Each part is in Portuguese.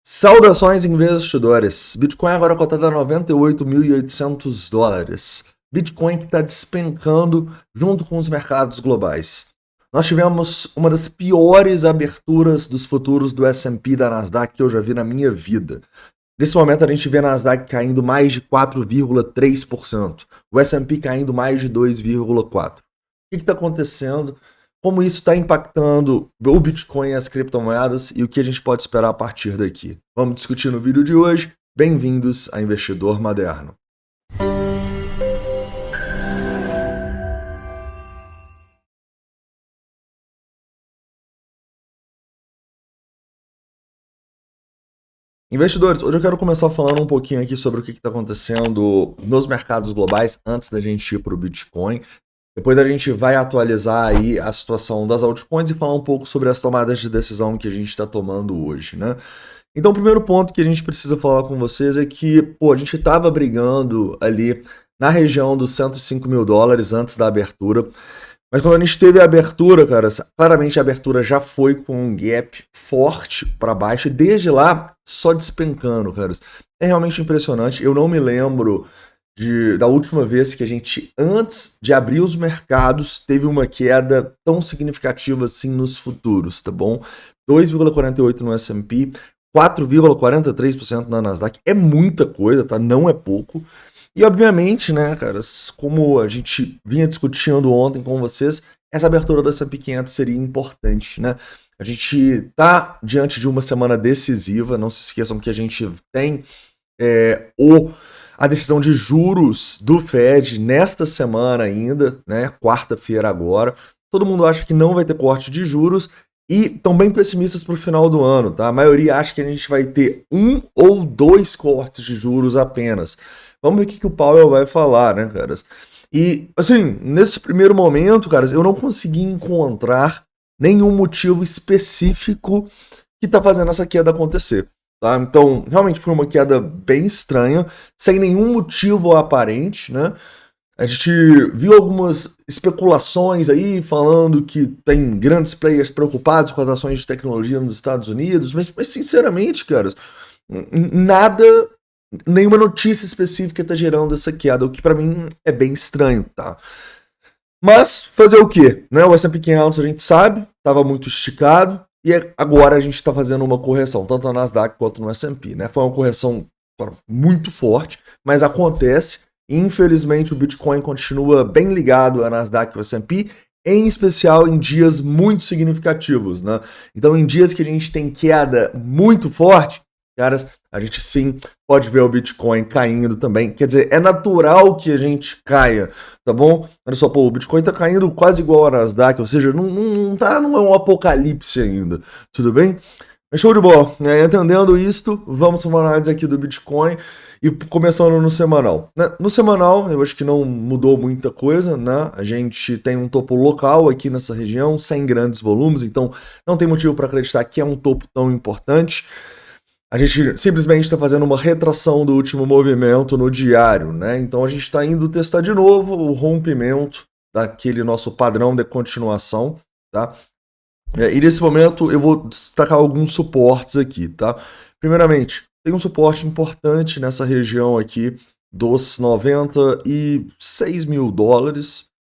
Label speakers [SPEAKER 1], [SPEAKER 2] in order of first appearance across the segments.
[SPEAKER 1] Saudações, investidores! Bitcoin agora cotada a $98.800. Bitcoin que está despencando junto com os mercados globais. Nós tivemos uma das piores aberturas dos futuros do S&P da Nasdaq que eu já vi na minha vida. Nesse momento a gente vê a Nasdaq caindo mais de 4,3%, o S&P caindo mais de 2,4%. O que está acontecendo? Como isso está impactando o Bitcoin e as criptomoedas e o que a gente pode esperar a partir daqui. Vamos discutir no vídeo de hoje. Bem-vindos a Investidor Moderno. Investidores, hoje eu quero começar falando um pouquinho aqui sobre o que está acontecendo nos mercados globais antes da gente ir para o Bitcoin. Depois a gente vai atualizar aí a situação das altcoins e falar um pouco sobre as tomadas de decisão que a gente está tomando hoje, né? Então, o primeiro ponto que a gente precisa falar com vocês é que, a gente estava brigando ali na região dos $105 mil antes da abertura, mas quando a gente teve a abertura, cara, claramente a abertura já foi com um gap forte para baixo e desde lá só despencando, cara. É realmente impressionante. Eu não me lembro da última vez que a gente, antes de abrir os mercados, teve uma queda tão significativa assim nos futuros, tá bom? 2,48% no S&P, 4,43% na Nasdaq, é muita coisa, tá? Não é pouco. E obviamente, né, cara, como a gente vinha discutindo ontem com vocês, essa abertura do S&P 500 seria importante, né? A gente tá diante de uma semana decisiva, não se esqueçam que a gente tem a decisão de juros do Fed nesta semana ainda, né, quarta-feira agora. Todo mundo acha que não vai ter corte de juros e estão bem pessimistas para o final do ano, tá? A maioria acha que a gente vai ter 1 ou 2 cortes de juros apenas. Vamos ver o que o Powell vai falar, né, caras? E, assim, nesse primeiro momento, caras, eu não consegui encontrar nenhum motivo específico que tá fazendo essa queda acontecer. Tá? Então, realmente foi uma queda bem estranha, sem nenhum motivo aparente, né? A gente viu algumas especulações aí falando que tem grandes players preocupados com as ações de tecnologia nos Estados Unidos, mas sinceramente, caras, nenhuma notícia específica está gerando essa queda, o que para mim é bem estranho, tá? Mas fazer o quê? Né? O S&P 500 a gente sabe, estava muito esticado, e agora a gente está fazendo uma correção, tanto na Nasdaq quanto no S&P, né? Foi uma correção muito forte, mas acontece. Infelizmente, o Bitcoin continua bem ligado à Nasdaq e ao S&P, em especial em dias muito significativos, né? Então, em dias que a gente tem queda muito forte, caras, a gente sim pode ver o Bitcoin caindo também. Quer dizer, é natural que a gente caia, tá bom? Olha só, o Bitcoin tá caindo quase igual a Nasdaq, ou seja, não é um apocalipse ainda, tudo bem? Mas show de bola, né? Entendendo isto, vamos para uma análise aqui do Bitcoin e começando no semanal. No semanal, eu acho que não mudou muita coisa, né? A gente tem um topo local aqui nessa região, sem grandes volumes, então não tem motivo para acreditar que é um topo tão importante. A gente simplesmente está fazendo uma retração do último movimento no diário, né? Então a gente está indo testar de novo o rompimento daquele nosso padrão de continuação, tá? E nesse momento eu vou destacar alguns suportes aqui, tá? Primeiramente, tem um suporte importante nessa região aqui dos $96 mil,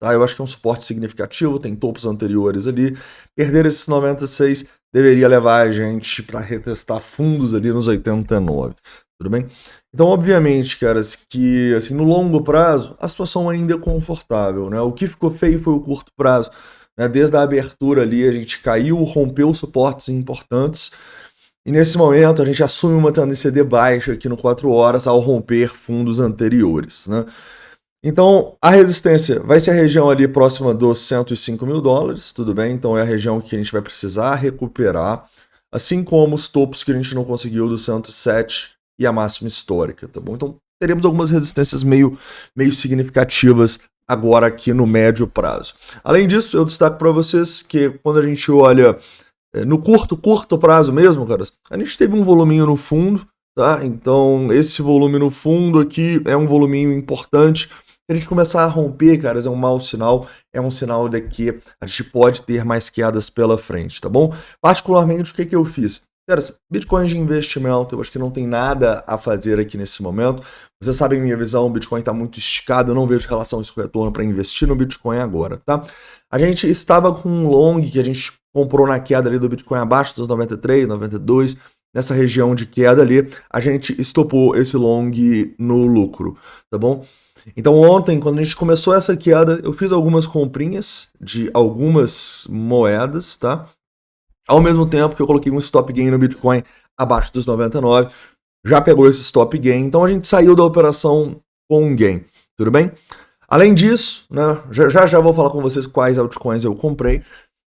[SPEAKER 1] tá? Eu acho que é um suporte significativo, tem topos anteriores ali. Perder esses 96 deveria levar a gente para retestar fundos ali nos 89, tudo bem? Então, obviamente, caras, que assim, no longo prazo, a situação ainda é confortável, né? O que ficou feio foi o curto prazo, né? Desde a abertura ali, a gente caiu, rompeu suportes importantes, e nesse momento a gente assume uma tendência de baixa aqui no 4 horas ao romper fundos anteriores, né? Então, a resistência vai ser a região ali próxima dos $105 mil, tudo bem? Então, é a região que a gente vai precisar recuperar, assim como os topos que a gente não conseguiu do 107 e a máxima histórica, tá bom? Então, teremos algumas resistências meio significativas agora aqui no médio prazo. Além disso, eu destaco para vocês que quando a gente olha no curto prazo mesmo, caras, a gente teve um voluminho no fundo, tá? Então, esse volume no fundo aqui é um voluminho importante. Se a gente começar a romper, caras, é um mau sinal, é um sinal de que a gente pode ter mais quedas pela frente, tá bom? Particularmente, o que eu fiz? Cara, Bitcoin de investimento, eu acho que não tem nada a fazer aqui nesse momento. Vocês sabem minha visão, o Bitcoin está muito esticado, eu não vejo relação a esse retorno para investir no Bitcoin agora, tá? A gente estava com um long que a gente comprou na queda ali do Bitcoin abaixo dos 93, 92, nessa região de queda ali, a gente estopou esse long no lucro, tá bom? Então ontem, quando a gente começou essa queda, eu fiz algumas comprinhas de algumas moedas, tá? Ao mesmo tempo que eu coloquei um stop gain no Bitcoin abaixo dos 99, já pegou esse stop gain, então a gente saiu da operação com um gain, tudo bem? Além disso, né, já vou falar com vocês quais altcoins eu comprei,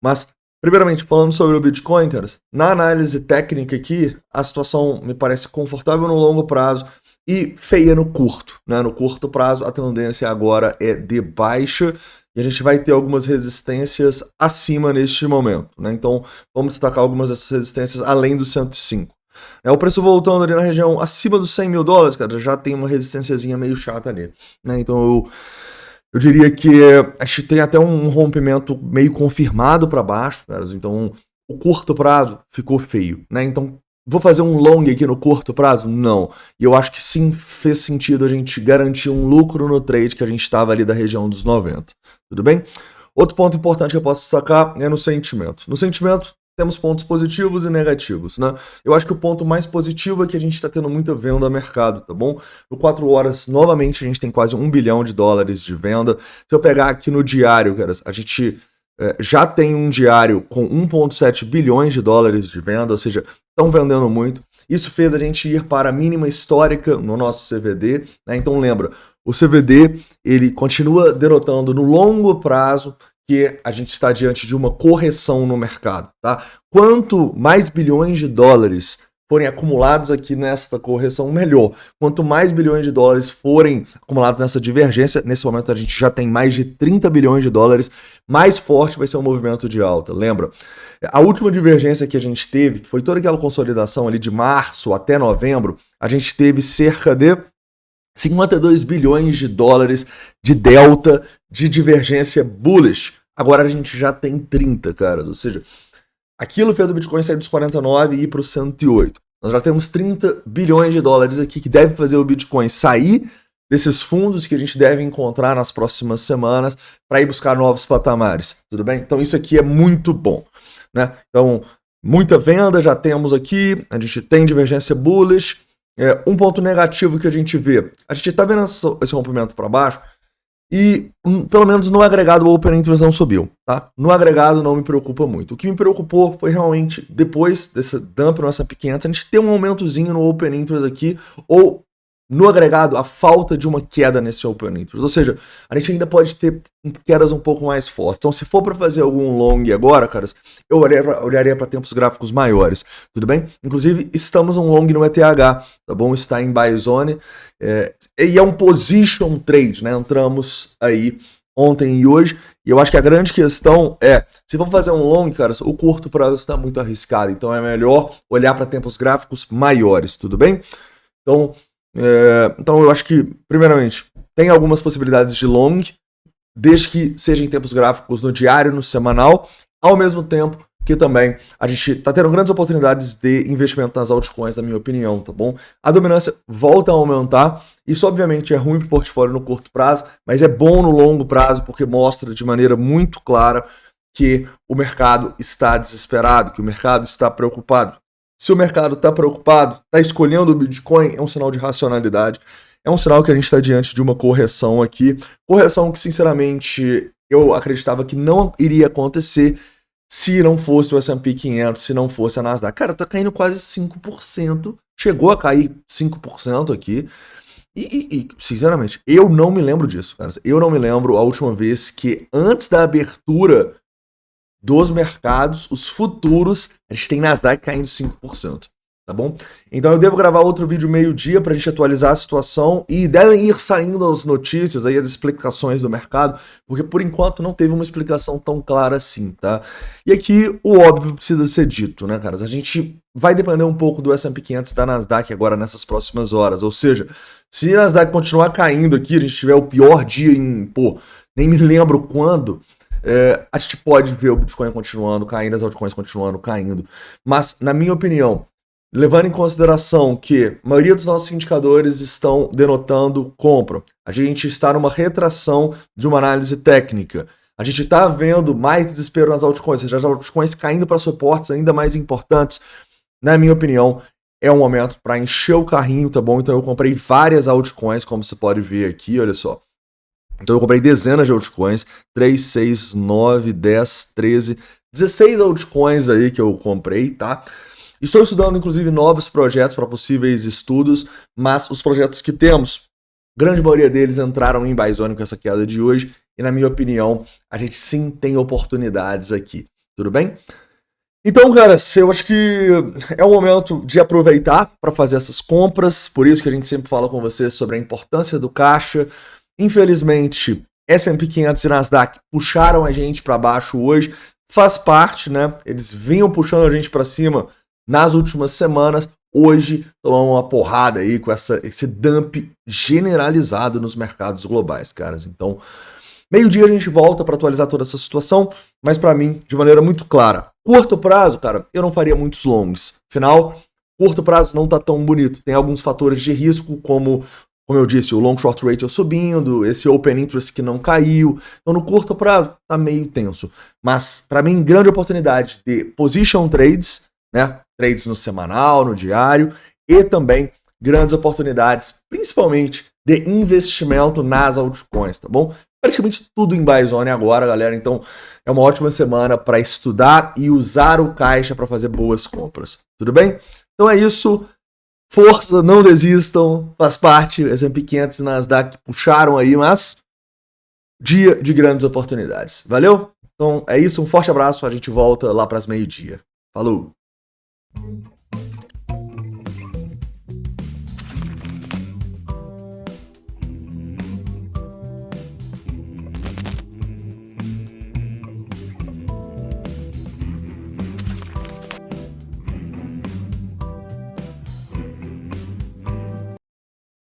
[SPEAKER 1] mas primeiramente falando sobre o Bitcoin, caras, na análise técnica aqui, a situação me parece confortável no longo prazo e feia no curto, né? No curto prazo a tendência agora é de baixa e a gente vai ter algumas resistências acima neste momento, né? Então vamos destacar algumas dessas resistências além dos 105. O preço voltando ali na região acima dos 100 mil dólares, cara, já tem uma resistênciazinha meio chata ali, né? Então eu diria que a gente tem até um rompimento meio confirmado para baixo, cara. Então o curto prazo ficou feio, né? Então vou fazer um long aqui no curto prazo? Não. E eu acho que sim fez sentido a gente garantir um lucro no trade que a gente estava ali da região dos 90. Tudo bem? Outro ponto importante que eu posso destacar é no sentimento. No sentimento, temos pontos positivos e negativos, né? Eu acho que o ponto mais positivo é que a gente está tendo muita venda a mercado, tá bom? No 4 horas, novamente, a gente tem quase $1 bilhão de venda. Se eu pegar aqui no diário, cara, a gente já tem um diário com 1,7 bilhões de dólares de venda, ou seja, estão vendendo muito. Isso fez a gente ir para a mínima histórica no nosso CVD, né? Então lembra, o CVD ele continua denotando no longo prazo que a gente está diante de uma correção no mercado, tá? Quanto mais bilhões de dólares forem acumulados aqui nesta correção, melhor. Quanto mais bilhões de dólares forem acumulados nessa divergência, nesse momento a gente já tem mais de 30 bilhões de dólares, mais forte vai ser o movimento de alta. Lembra? A última divergência que a gente teve, que foi toda aquela consolidação ali de março até novembro, a gente teve cerca de 52 bilhões de dólares de delta de divergência bullish. Agora a gente já tem 30, caras. Ou seja, aquilo fez o Bitcoin sair dos 49 e ir para os 108. Nós já temos 30 bilhões de dólares aqui que deve fazer o Bitcoin sair desses fundos que a gente deve encontrar nas próximas semanas para ir buscar novos patamares. Tudo bem? Então isso aqui é muito bom, né? Então, muita venda já temos aqui. A gente tem divergência bullish. Um ponto negativo que a gente vê. A gente está vendo esse rompimento para baixo e, pelo menos no agregado, o Open Interest não subiu, tá? No agregado não me preocupa muito. O que me preocupou foi realmente, depois desse dump no S&P 500, a gente ter um aumentozinho no Open Interest aqui, ou no agregado, a falta de uma queda nesse Open Interest. Ou seja, a gente ainda pode ter quedas um pouco mais fortes. Então, se for para fazer algum long agora, caras, eu olharia para tempos gráficos maiores, tudo bem? Inclusive, estamos um long no ETH, tá bom? Está em buy zone, e é um position trade, né? Entramos aí ontem e hoje, e eu acho que a grande questão é, se for fazer um long, caras, o curto prazo está muito arriscado, então é melhor olhar para tempos gráficos maiores, tudo bem? Então eu acho que, primeiramente, tem algumas possibilidades de long, desde que seja em tempos gráficos no diário, no semanal, ao mesmo tempo que também a gente está tendo grandes oportunidades de investimento nas altcoins, na minha opinião, tá bom? A dominância volta a aumentar, isso obviamente é ruim para o portfólio no curto prazo, mas é bom no longo prazo porque mostra de maneira muito clara que o mercado está desesperado, que o mercado está preocupado. Se o mercado está preocupado, está escolhendo o Bitcoin, é um sinal de racionalidade, é um sinal que a gente está diante de uma correção aqui, correção que sinceramente eu acreditava que não iria acontecer se não fosse o S&P 500, se não fosse a Nasdaq. Cara, tá caindo quase 5%, chegou a cair 5% aqui, e sinceramente, eu não me lembro disso, cara. Eu não me lembro a última vez que antes da abertura dos mercados, os futuros, a gente tem Nasdaq caindo 5%, tá bom? Então eu devo gravar outro vídeo meio-dia pra gente atualizar a situação e devem ir saindo as notícias aí, as explicações do mercado, porque por enquanto não teve uma explicação tão clara assim, tá? E aqui o óbvio precisa ser dito, né, caras? A gente vai depender um pouco do S&P 500 da Nasdaq agora nessas próximas horas, ou seja, se a Nasdaq continuar caindo aqui, a gente tiver o pior dia em, nem me lembro quando, A gente pode ver o Bitcoin continuando caindo, as altcoins continuando caindo. Mas, na minha opinião, levando em consideração que a maioria dos nossos indicadores estão denotando compra, a gente está numa retração de uma análise técnica, a gente está vendo mais desespero nas altcoins, ou seja, as altcoins caindo para suportes ainda mais importantes, na minha opinião, é um momento para encher o carrinho, tá bom? Então eu comprei várias altcoins, como você pode ver aqui, olha só. Então eu comprei dezenas de altcoins, 3, 6, 9, 10, 13, 16 altcoins aí que eu comprei, tá? Estou estudando, inclusive, novos projetos para possíveis estudos, mas os projetos que temos, grande maioria deles entraram em buy zone com essa queda de hoje, e na minha opinião, a gente sim tem oportunidades aqui, tudo bem? Então, cara, eu acho que é o momento de aproveitar para fazer essas compras, por isso que a gente sempre fala com vocês sobre a importância do caixa. Infelizmente, S&P 500 e Nasdaq puxaram a gente para baixo hoje, faz parte, né? Eles vinham puxando a gente para cima nas últimas semanas, hoje tomamos uma porrada aí com esse dump generalizado nos mercados globais, caras. Então, meio-dia a gente volta para atualizar toda essa situação, mas para mim, de maneira muito clara, curto prazo, cara, eu não faria muitos longs. Afinal, curto prazo não tá tão bonito. Tem alguns fatores de risco, como eu disse, o long short ratio subindo, esse open interest que não caiu. Então, no curto prazo, tá meio tenso. Mas, para mim, grande oportunidade de position trades, né? Trades no semanal, no diário, e também grandes oportunidades, principalmente de investimento nas altcoins, tá bom? Praticamente tudo em buy zone agora, galera. Então, é uma ótima semana para estudar e usar o caixa para fazer boas compras. Tudo bem? Então é isso. Força, não desistam. Faz parte. S&P 500 e Nasdaq puxaram aí, mas dia de grandes oportunidades. Valeu? Então é isso. Um forte abraço. A gente volta lá para as meio-dia. Falou!